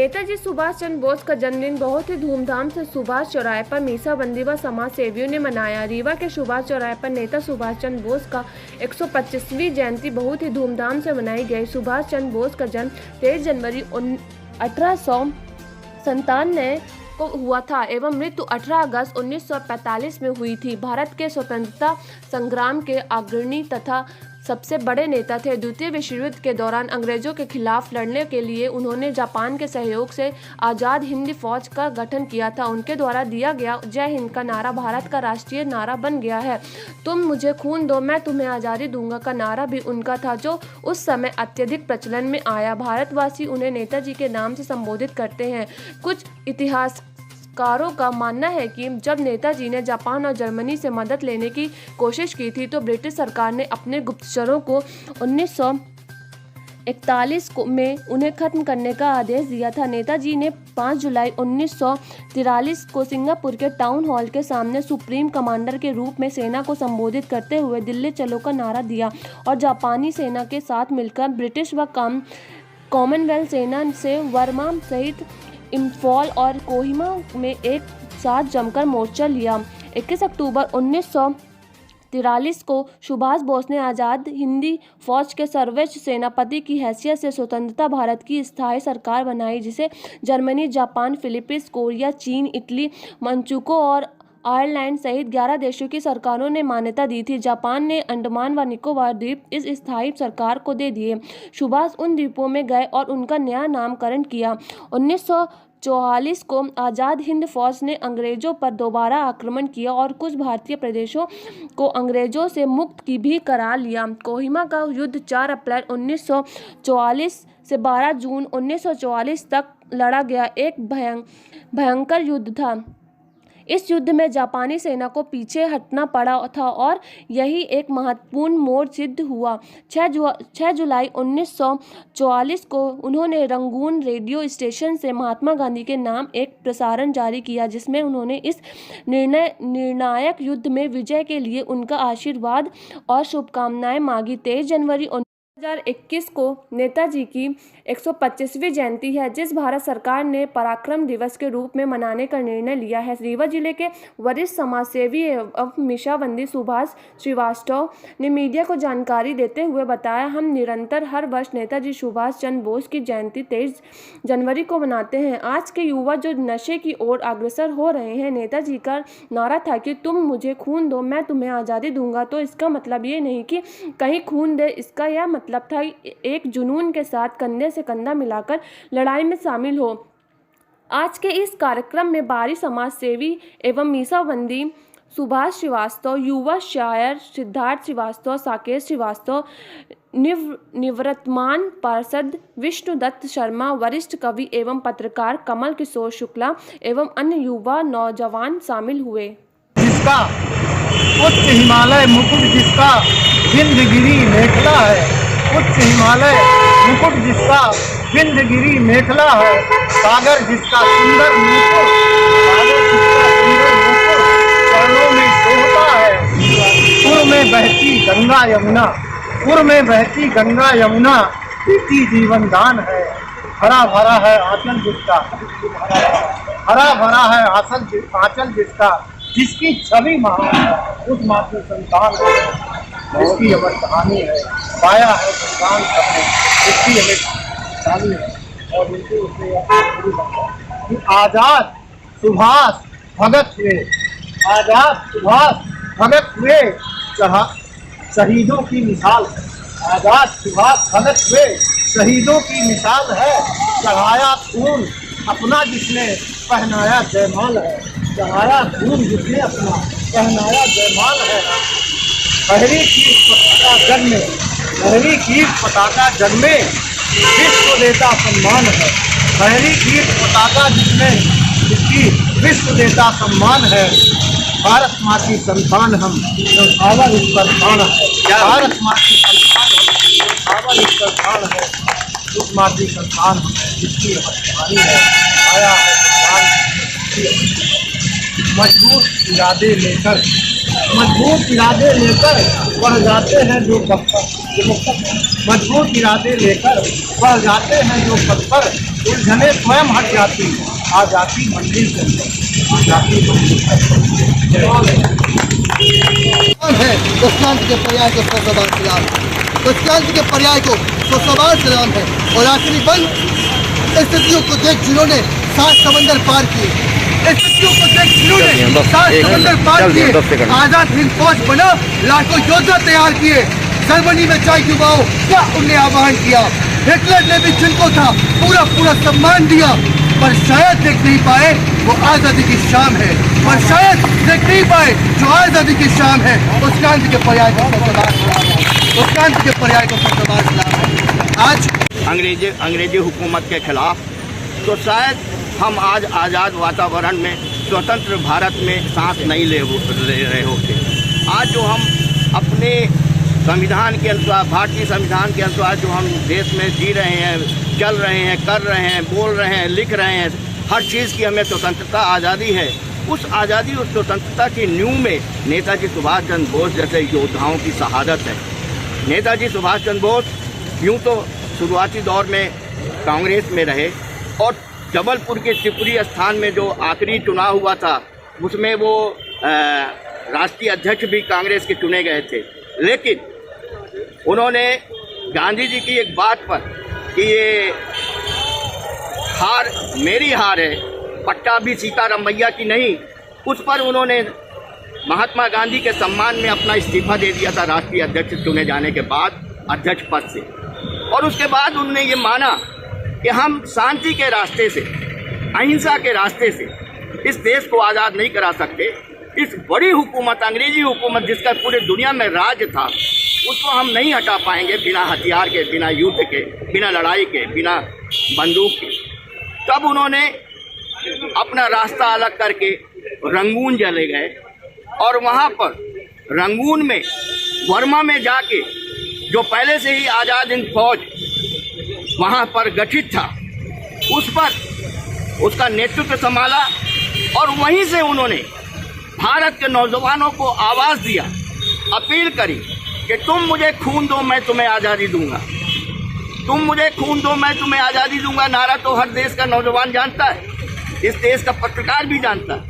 नेताजी सुभाष चंद्र बोस का जन्मदिन बहुत ही धूमधाम से सुभाष चौराहे पर मीसाबंदी व समाज सेवियों ने मनाया। रीवा के सुभाष चौराहे पर नेता सुभाष चंद्र बोस का 125वीं जयंती बहुत ही धूमधाम से मनाई गई। सुभाष चंद्र बोस का जन्म 23 जनवरी 1897 को हुआ था एवं मृत्यु 18 अगस्त 1945 में हुई थी। भारत के स्वतंत्रता संग्राम के अग्रणी तथा सबसे बड़े नेता थे। द्वितीय विश्व युद्ध के दौरान अंग्रेजों के खिलाफ लड़ने के लिए उन्होंने जापान के सहयोग से आज़ाद हिंद फौज का गठन किया था। उनके द्वारा दिया गया जय हिंद का नारा भारत का राष्ट्रीय नारा बन गया है। तुम मुझे खून दो मैं तुम्हें आज़ादी दूंगा का नारा भी उनका था, जो उस समय अत्यधिक प्रचलन में आया। भारतवासी उन्हें नेताजी के नाम से संबोधित करते हैं। कुछ इतिहासकारों का मानना है कि जब नेताजी ने जापान और जर्मनी से मदद लेने की कोशिश की थी तो ब्रिटिश सरकार ने अपने गुप्तचरों को 1941 में उन्हें खत्म करने का आदेश दिया था। नेताजी ने 5 जुलाई 1943 को सिंगापुर के टाउन हॉल के सामने सुप्रीम कमांडर के रूप में सेना को संबोधित करते हुए दिल्ली चलो का नारा दिया और जापानी सेना के साथ मिलकर ब्रिटिश व कॉमनवेल्थ सेना से वर्मा सहित इम्फॉल और कोहिमा में एक साथ जमकर मोर्चा लिया। 21 अक्टूबर 1943 को सुभाष बोस ने आज़ाद हिंदी फौज के सर्वोच्च सेनापति की हैसियत से स्वतंत्रता भारत की स्थायी सरकार बनाई, जिसे जर्मनी, जापान, फिलीपींस, कोरिया, चीन, इटली, मंचुको और आयरलैंड सहित 11 देशों की सरकारों ने मान्यता दी थी। जापान ने अंडमान व निकोबार द्वीप इस स्थायी सरकार को दे दिए। सुभाष उन द्वीपों में गए और उनका नया नामकरण किया। 1944 को आज़ाद हिंद फौज ने अंग्रेजों पर दोबारा आक्रमण किया और कुछ भारतीय प्रदेशों को अंग्रेजों से मुक्त भी करा लिया। कोहिमा का युद्ध 4 अप्रैल 1944 से 12 जून 1944 तक लड़ा गया एक भयंकर युद्ध था। इस युद्ध में जापानी सेना को पीछे हटना पड़ा था और यही एक महत्वपूर्ण मोड़ सिद्ध हुआ। 6 जुलाई 1944 को उन्होंने रंगून रेडियो स्टेशन से महात्मा गांधी के नाम एक प्रसारण जारी किया, जिसमें उन्होंने इस निर्णायक युद्ध में विजय के लिए उनका आशीर्वाद और शुभकामनाएं मांगी। 23 जनवरी 2021 को नेताजी की 125वीं जयंती है, जिस भारत सरकार ने पराक्रम दिवस के रूप में मनाने का निर्णय लिया है। रीवा जिले के वरिष्ठ समाजसेवी एवं मीसाबंदी सुभाष श्रीवास्तव ने मीडिया को जानकारी देते हुए बताया, हम निरंतर हर वर्ष नेताजी सुभाष चंद्र बोस की जयंती 23 जनवरी को मनाते हैं। आज के युवा जो नशे की ओर अग्रसर हो रहे हैं, नेताजी का नारा था कि तुम मुझे खून दो मैं तुम्हें आज़ादी दूंगा, तो इसका मतलब ये नहीं कि कहीं खून दे, इसका यह मतलब था एक जुनून के साथ कंधे से कंधा मिलाकर लड़ाई में शामिल हो। आज के इस कार्यक्रम में बाहरी समाज सेवी एवं मीसाबंदी सुभाष श्रीवास्तव, युवा शायर सिद्धार्थ श्रीवास्तव, साकेत श्रीवास्तव, निवर्तमान पार्षद विष्णुदत्त शर्मा, वरिष्ठ कवि एवं पत्रकार कमल किशोर शुक्ला एवं अन्य युवा नौजवान शामिल हुए। जिसका उच्च हिमालय मुकुट, जिसका विंध्यगिरी मेखला है, उच्च हिमालय मुकुट जिसका विंध्यगिरी मेखला है, सागर जिसका सुंदर मुकुट, चरणों में शोभता है। पूर्व में बहती गंगा यमुना, पूर्व में बहती गंगा यमुना प्रीति जीवन दान है। हरा भरा है आंचल जिसका, हरा भरा है आंचल जिसका, जिसकी छवि महान है, उस मातृ संतान है, जिसकी अमर कहानी है, पाया है संतान सबने, जिसकी अमर कहानी है। और उनके उसने आजाद सुभाष भगत हुए, आजाद सुभाष भगत हुए, शहीदों की मिसाल है। आजाद सुभाष भगत हुए, शहीदों की मिसाल है। चढ़ाया खून अपना जिसने पहनाया जयमाल है, चढ़ाया खून जिसने अपना पहनाया जयमाल है। पहली कीर्त पताका जन्मे, पहली कीर्त पताका जन्मे, विश्व देता सम्मान है। पहली कीर्त पताका जिसकी विश्व देता सम्मान है। भारत माँ की संतान हम, न्यौछावर इस पर प्राण है। भारत माँ की संतान हम, न्यौछावर इस पर प्राण है। उस माँ की संतान हम, जिसकी कहानी है, आया है भगवान। मजबूत इरादे लेकर बढ़ जाते हैं जो पत्थर, मजबूत इरादे लेकर बढ़ जाते हैं जो पत्थर, उलझने स्वयं हट जाती आ जाती मंदिर के अंदर, आ जाती है उस क्रांति के पर्याय को सौ सलाम, उस क्रांति के पर्याय को सौ सलाम है। और आखिरी बंद स्थितियों को देख जिन्होंने 7 समंदर पार किए, स्थितियों को देख जिन्होंने 7 समंदर पार किए, आजाद हिंद फौज बना, लाखों योद्धा तैयार किए, जर्मनी में चाय डुबाओ क्या उनने आह्वान किया, हिटलर ने भी जिनको था पूरा पूरा सम्मान दिया, पर शायद देख नहीं पाए वो आजादी की शाम है, पर शायद देख नहीं पाए जो आजादी की शाम है। उस क्रांति के पर्याय को उस क्रांति के पर्याय को सलाम है। आज अंग्रेजी हुकूमत के खिलाफ तो शायद हम आज आज़ाद वातावरण में स्वतंत्र भारत में सांस नहीं ले रहे होते। आज जो हम अपने संविधान के अनुसार, भारतीय संविधान के अनुसार जो हम देश में जी रहे हैं, चल रहे हैं, कर रहे हैं, बोल रहे हैं, लिख रहे हैं, हर चीज़ की हमें स्वतंत्रता आज़ादी है। उस आज़ादी और स्वतंत्रता की नींव में नेताजी सुभाष चंद्र बोस जैसे योद्धाओं की शहादत है। नेताजी सुभाष चंद्र बोस यूँ तो शुरुआती दौर में कांग्रेस में रहे और जबलपुर के त्रिपुरी स्थान में जो आखिरी चुनाव हुआ था उसमें वो राष्ट्रीय अध्यक्ष भी कांग्रेस के चुने गए थे। लेकिन उन्होंने गांधी जी की एक बात पर कि ये हार मेरी हार है, पट्टा भी सीताराम मैया की नहीं, उस पर उन्होंने महात्मा गांधी के सम्मान में अपना इस्तीफा दे दिया था राष्ट्रीय अध्यक्ष चुने जाने के बाद अध्यक्ष पद से। और उसके बाद उन्होंने ये माना कि हम शांति के रास्ते से, अहिंसा के रास्ते से इस देश को आज़ाद नहीं करा सकते। इस बड़ी हुकूमत, अंग्रेजी हुकूमत जिसका पूरे दुनिया में राज था, उसको हम नहीं हटा पाएंगे बिना हथियार के, बिना युद्ध के, बिना लड़ाई के, बिना बंदूक के। तब उन्होंने अपना रास्ता अलग करके रंगून चले गए और वहाँ पर रंगून में, वर्मा में जाके जो पहले से ही आज़ाद हिंद फौज वहाँ पर गठित था, उस पर उसका नेतृत्व संभाला और वहीं से उन्होंने भारत के नौजवानों को आवाज़ दिया, अपील करी कि तुम मुझे खून दो मैं तुम्हें आज़ादी दूंगा, तुम मुझे खून दो मैं तुम्हें आज़ादी दूंगा। नारा तो हर देश का नौजवान जानता है, इस देश का पत्रकार भी जानता है,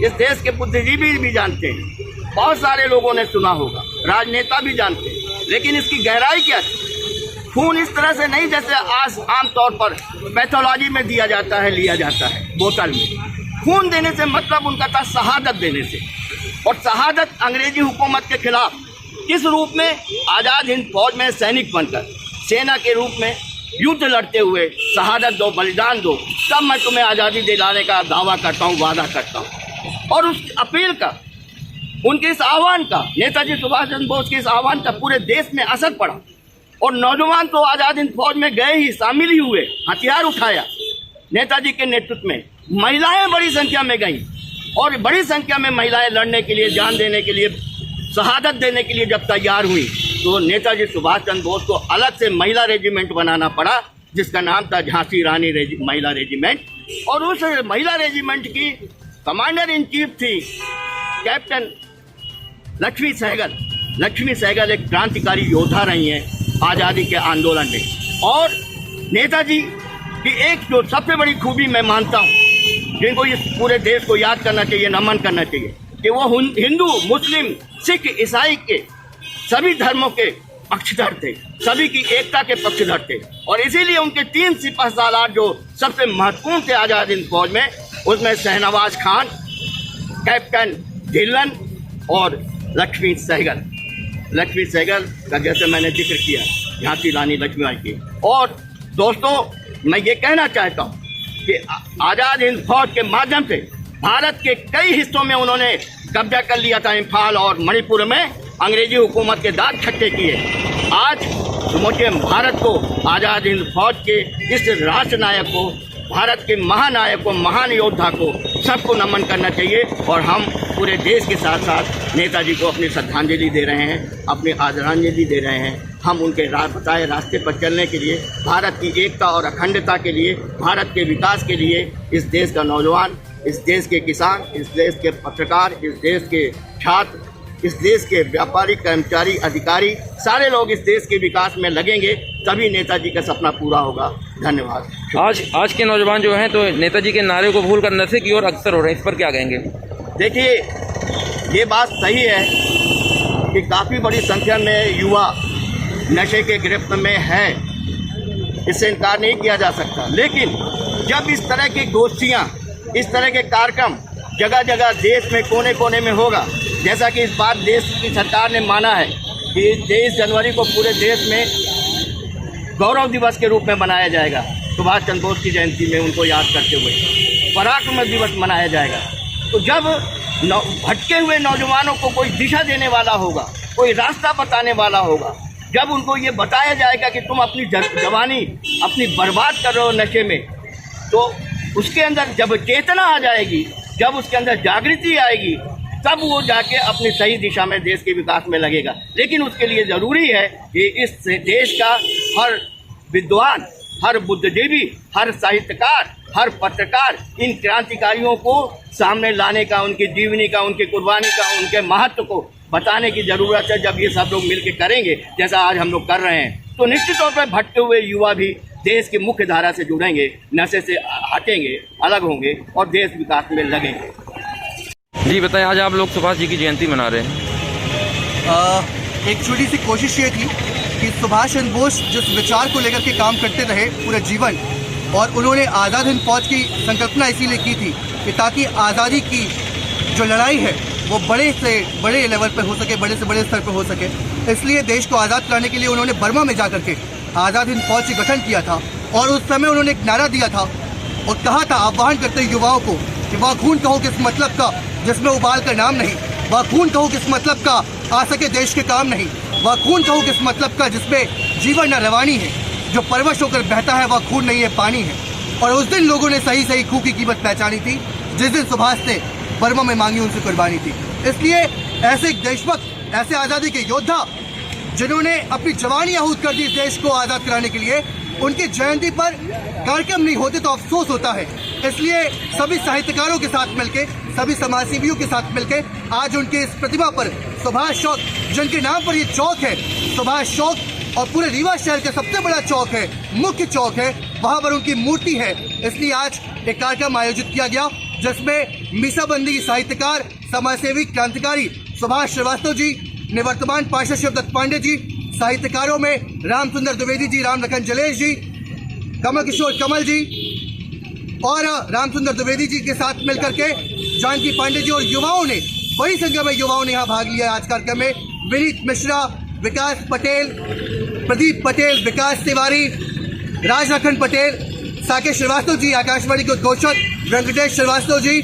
इस देश के बुद्धिजीवी भी जानते हैं, बहुत सारे लोगों ने सुना होगा, राजनेता भी जानते हैं। लेकिन इसकी गहराई क्या थी? खून इस तरह से नहीं जैसे आम तौर पर पैथोलॉजी में दिया जाता है, लिया जाता है बोतल में। खून देने से मतलब उनका था शहादत देने से। और शहादत अंग्रेजी हुकूमत के खिलाफ किस रूप में? आज़ाद हिंद फौज में सैनिक बनकर, सेना के रूप में युद्ध लड़ते हुए शहादत दो, बलिदान दो, तब मैं तुम्हें आज़ादी दिलाने का दावा करता हूँ, वादा करता हूँ। और उस अपील का, उनके इस आह्वान का, नेताजी सुभाष चंद्र बोस के इस आह्वान का पूरे देश में असर पड़ा। और नौजवान तो आज़ाद हिंद फौज में गए ही, शामिल ही हुए, हथियार उठाया नेताजी के नेतृत्व में। महिलाएं बड़ी संख्या में गईं और बड़ी संख्या में महिलाएं लड़ने के लिए, जान देने के लिए, शहादत देने के लिए जब तैयार हुई तो नेताजी सुभाष चंद्र बोस को अलग से महिला रेजिमेंट बनाना पड़ा, जिसका नाम था झांसी रानी महिला रेजिमेंट। और उस महिला रेजिमेंट की कमांडर इन चीफ थी कैप्टन लक्ष्मी सहगल। लक्ष्मी सहगल एक क्रांतिकारी योद्धा रही हैं आज़ादी के आंदोलन में। और नेताजी की एक जो सबसे बड़ी खूबी मैं मानता हूँ, जिनको इस पूरे देश को याद करना चाहिए, नमन करना चाहिए, कि वो हिंदू, मुस्लिम, सिख, ईसाई के सभी धर्मों के पक्षधर थे, सभी की एकता के पक्षधर थे। और इसीलिए उनके 3 सिपहसालार जो सबसे महत्वपूर्ण थे आज़ाद हिंद फौज में, उसमें शहनवाज खान, कैप्टन ढिल्लन और लक्ष्मी सहगल। लक्ष्मी सहगल का जैसे मैंने जिक्र किया, झांसी रानी लक्ष्मीबाई की। और दोस्तों, मैं ये कहना चाहता हूँ कि आज़ाद हिंद फौज के माध्यम से भारत के कई हिस्सों में उन्होंने कब्जा कर लिया था। इम्फाल और मणिपुर में अंग्रेजी हुकूमत के दांत खट्टे किए। आज समूचे भारत को, आज़ाद हिंद फौज के इस राष्ट्र नायक को, भारत के महानायक को, महान योद्धा को, सबको नमन करना चाहिए। और हम पूरे देश के साथ साथ नेताजी को अपनी श्रद्धांजलि दे रहे हैं, अपनी आदरांजलि दे रहे हैं। हम उनके बताए रास्ते पर चलने के लिए, भारत की एकता और अखंडता के लिए, भारत के विकास के लिए इस देश का नौजवान, इस देश के किसान, इस देश के पत्रकार, इस देश के छात्र इस देश के व्यापारी, कर्मचारी, अधिकारी सारे लोग इस देश के विकास में लगेंगे, तभी नेताजी का सपना पूरा होगा। धन्यवाद। आज के नौजवान जो हैं तो नेताजी के नारे को भूलकर नशे की ओर अक्सर हो रहे हैं, इस पर क्या कहेंगे? देखिए, ये बात सही है कि काफ़ी बड़ी संख्या में युवा नशे के गिरफ्त में हैं, इससे इनकार नहीं किया जा सकता। लेकिन जब इस तरह की गोष्ठियाँ, इस तरह के कार्यक्रम जगह जगह देश में कोने कोने में होगा, जैसा कि इस बार देश की सरकार ने माना है कि 23 जनवरी को पूरे देश में गौरव दिवस के रूप में मनाया जाएगा, सुभाष चंद्र बोस की जयंती में उनको याद करते हुए पराक्रम दिवस मनाया जाएगा। तो जब भटके हुए नौजवानों को कोई दिशा देने वाला होगा, कोई रास्ता बताने वाला होगा, जब उनको ये बताया जाएगा कि तुम अपनी जवानी अपनी बर्बाद कर रहे हो नशे में, तो उसके अंदर जब चेतना आ जाएगी, जब उसके अंदर जागृति आएगी, तब वो जाके अपनी सही दिशा में देश के विकास में लगेगा। लेकिन उसके लिए ज़रूरी है कि इस देश का हर विद्वान, हर बुद्धिजीवी, हर साहित्यकार, हर पत्रकार इन क्रांतिकारियों को सामने लाने का, उनकी जीवनी का, उनकी कुर्बानी का, उनके महत्व को बताने की ज़रूरत है। जब ये सब लोग मिलकर करेंगे, जैसा आज हम लोग कर रहे हैं, तो निश्चित तौर पर भटके हुए युवा भी देश की मुख्य धारा से जुड़ेंगे, नशे से हटेंगे, अलग होंगे और देश विकास में लगेंगे। जी बताएं, आज आप लोग सुभाष जी की जयंती मना रहे हैं। एक छोटी सी कोशिश ये थी कि सुभाष चंद्र बोस जिस विचार को लेकर के काम करते रहे पूरे जीवन, और उन्होंने आज़ाद हिंद फौज की संकल्पना इसीलिए की थी कि ताकि आज़ादी की जो लड़ाई है वो बड़े से बड़े लेवल पर हो सके, बड़े से बड़े स्तर पर हो सके। इसलिए देश को आज़ाद कराने के लिए उन्होंने बर्मा में जा करके आज़ाद हिंद फौज का गठन किया था, और उस समय उन्होंने एक नारा दिया था और कहा था, आह्वान करते युवाओं को कि वह खून कहो किस मतलब का जिसमें उबाल का नाम नहीं, वह खून कहो किस मतलब का आ सके देश के काम नहीं, वह खून कहो किस मतलब का जिसमें जीवन न रवानी है, जो परवश होकर बहता है वह खून नहीं है पानी है। और उस दिन लोगों ने सही सही खून की कीमत पहचानी थी, जिस दिन सुभाष ने बर्मा में मांगी उनसे कुर्बानी थी। इसलिए ऐसे देशभक्त, ऐसे आज़ादी के योद्धा जिन्होंने अपनी जवानी आहूत कर दी देश को आज़ाद कराने के लिए, उनकी जयंती पर कार्यक्रम नहीं होते तो अफसोस होता है। इसलिए सभी साहित्यकारों के साथ मिलके, सभी समाजसेवियों के साथ मिलके आज उनके इस प्रतिमा पर सुभाष चौक, जिनके नाम पर ये चौक है, सुभाष चौक, और पूरे रीवा शहर का सबसे बड़ा चौक है, मुख्य चौक है, वहाँ पर उनकी मूर्ति है। इसलिए आज एक कार्यक्रम आयोजित किया गया जिसमें मीसाबंदी साहित्यकार, समाजसेवी, क्रांतिकारी सुभाष श्रीवास्तव जी, निवर्तमान पार्षद शिवदत्त पांडे जी, साहित्यकारों में रामचंद्र द्विवेदी जी, राम लखन जलेश जी, कमल किशोर कमल जी और रामचंद्र द्विवेदी जी के साथ मिलकर के जानकी पांडे जी, और युवाओं ने, बड़ी संख्या में युवाओं ने यहाँ भाग लिया आज कार्यक्रम में। विनीत मिश्रा, विकास पटेल, प्रदीप पटेल, विकास तिवारी, राज लखन पटेल, साकेत श्रीवास्तव जी, आकाशवाणी के उद्घोषक वेंकटेश श्रीवास्तव जी,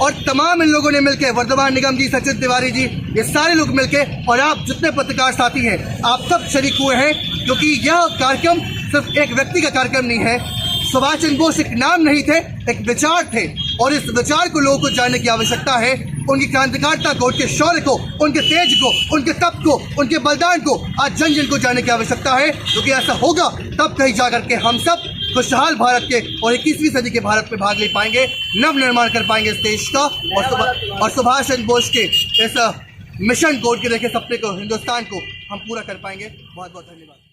और तमाम इन लोगों ने मिलकर, वर्धमान निगम जी, सचिन तिवारी जी, ये सारे लोग मिलकर, और आप जितने पत्रकार साथी हैं, आप सब शरीक हुए हैं, क्योंकि यह कार्यक्रम सिर्फ एक व्यक्ति का कार्यक्रम नहीं है। सुभाष चंद्र बोस एक नाम नहीं थे, एक विचार थे, और इस विचार को लोगों को जानने की आवश्यकता है। उनकी क्रांतिकारिता को, उनके शौर्य को, उनके तेज को, उनके तप को, उनके बलिदान को आज जन जन को जानने की आवश्यकता है, क्योंकि ऐसा होगा तब कहीं जाकर के हम सब खुशहाल भारत के और 21वीं सदी के भारत में भाग ले पाएंगे, नव निर्माण कर पाएंगे इस देश का, और सुभाष चंद्र बोस के इस मिशन कोड के देखे सपने को, हिंदुस्तान को हम पूरा कर पाएंगे। बहुत बहुत धन्यवाद।